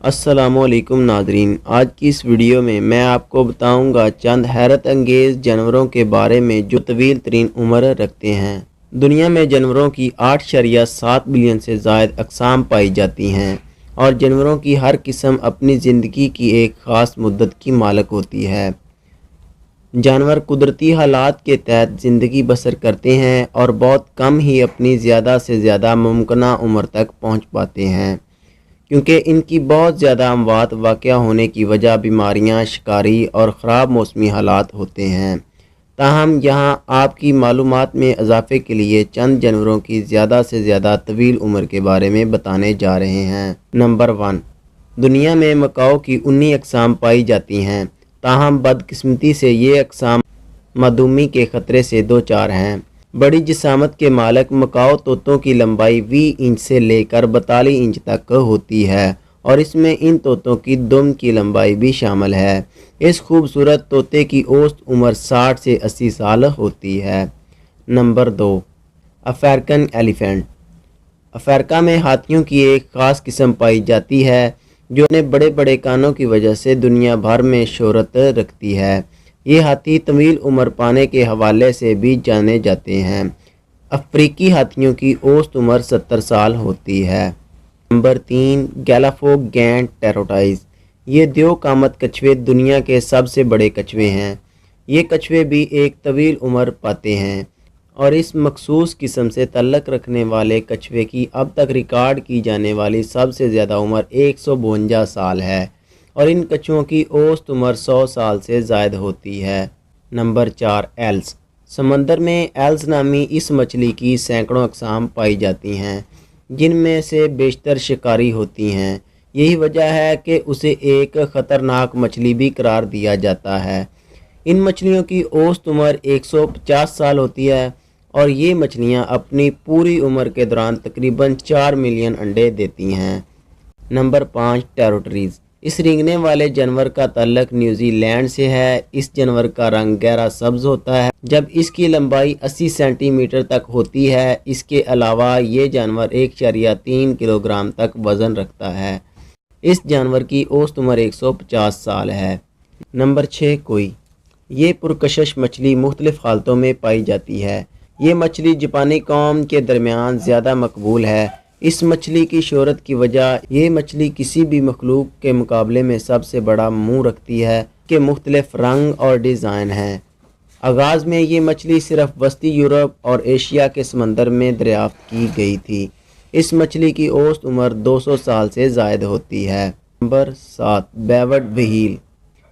अस्सलामुअलैकुम नाज़रीन, आज की इस वीडियो में मैं आपको बताऊंगा चंद हैरत अंगेज़ जानवरों के बारे में जो तवील तरीन उम्र रखते हैं। दुनिया में जानवरों की 8.7 बिलियन से ज़ायद अक़साम पाई जाती हैं और जानवरों की हर किस्म अपनी ज़िंदगी की एक ख़ास मुद्दत की मालिक होती है। जानवर कुदरती हालात के तहत ज़िंदगी बसर करते हैं और बहुत कम ही अपनी ज़्यादा से ज़्यादा मुमकिना उम्र तक पहुँच पाते हैं, क्योंकि इनकी बहुत ज़्यादा अमवात वाक़या होने की वजह बीमारियां, शिकारी और ख़राब मौसमी हालात होते हैं। ताहम यहाँ आपकी मालूमात में इजाफ़े के लिए चंद जानवरों की ज़्यादा से ज़्यादा तवील उम्र के बारे में बताने जा रहे हैं। नंबर 1, दुनिया में मकाओ की 19 अक़साम पाई जाती हैं। ताहम बदकिस्मती से ये अक़साम मदूमी के ख़तरे से दो चार हैं। बड़ी जिसामत के मालिक मकाओ तोतों की लंबाई 20 इंच से लेकर 42 इंच तक होती है और इसमें इन तोतों की दुम की लंबाई भी शामिल है। इस खूबसूरत तोते की औसत उम्र 60 से 80 साल होती है। Number 2, African elephant. अफ्रीका में हाथियों की एक ख़ास किस्म पाई जाती है जो अपने बड़े बड़े कानों की वजह से दुनिया भर में शोहरत रखती है। ये हाथी तवील उम्र पाने के हवाले से भी जाने जाते हैं। अफ्रीकी हाथियों की औसत उम्र 70 साल होती है। Number 3, Galapagos tortoise. ये दो कामत कछुए दुनिया के सबसे बड़े कछुए हैं। ये कछुए भी एक तवील उम्र पाते हैं और इस मखसूस किस्म से तल्लक रखने वाले कछुए की अब तक रिकॉर्ड की जाने वाली सबसे ज़्यादा उम्र 152 साल है और इन कछुओं की औसत उम्र 100 साल से ज़ायद होती है। Number 4, else. समंदर में एल्स नामी इस मछली की सैकड़ों अक़साम पाई जाती हैं, जिनमें से बेशतर शिकारी होती हैं। यही वजह है कि उसे एक ख़तरनाक मछली भी करार दिया जाता है। इन मछलियों की औसत उम्र 150 साल होती है और ये मछलियाँ अपनी पूरी उम्र के दौरान तकरीबन 4 मिलियन अंडे देती हैं। Number 5, tortoise. इस रेंगने वाले जानवर का ताल्लुक न्यूजीलैंड से है। इस जानवर का रंग गहरा सब्ज़ होता है जब इसकी लंबाई 80 सेंटीमीटर तक होती है। इसके अलावा ये जानवर 1.3 किलोग्राम तक वज़न रखता है। इस जानवर की औसत उम्र 150 साल है। नंबर 6, कोई। ये पुरकशिश मछली मुख्तलिफ़ हालतों में पाई जाती है। ये मछली जापानी कौम के दरमियान ज़्यादा मकबूल है। इस मछली की शोहरत की वजह ये मछली किसी भी मखलूक के मुकाबले में सबसे बड़ा मुंह रखती है कि मुख्तलिफ रंग और डिज़ाइन हैं। आगाज़ में ये मछली सिर्फ वस्ती यूरोप और एशिया के समंदर में दरियाफ्त की गई थी। इस मछली की औसत उम्र 200 साल से ज़ायद होती है। नंबर 7, बेवर्ड व्हेल।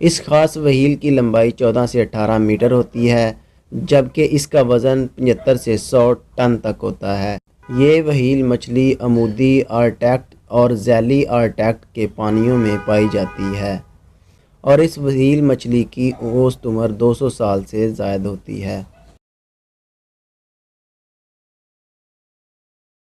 इस ख़ास व्हेल की लंबाई 14 से 18 मीटर होती है जबकि इसका वज़न 75 से 100 टन तक होता है। ये व्हेल मछली अमूदी, आर्कटिक और ज़ैली आर्कटिक के पानियों में पाई जाती है और इस व्हेल मछली की औसत उम्र 200 साल से ज़ायद होती है।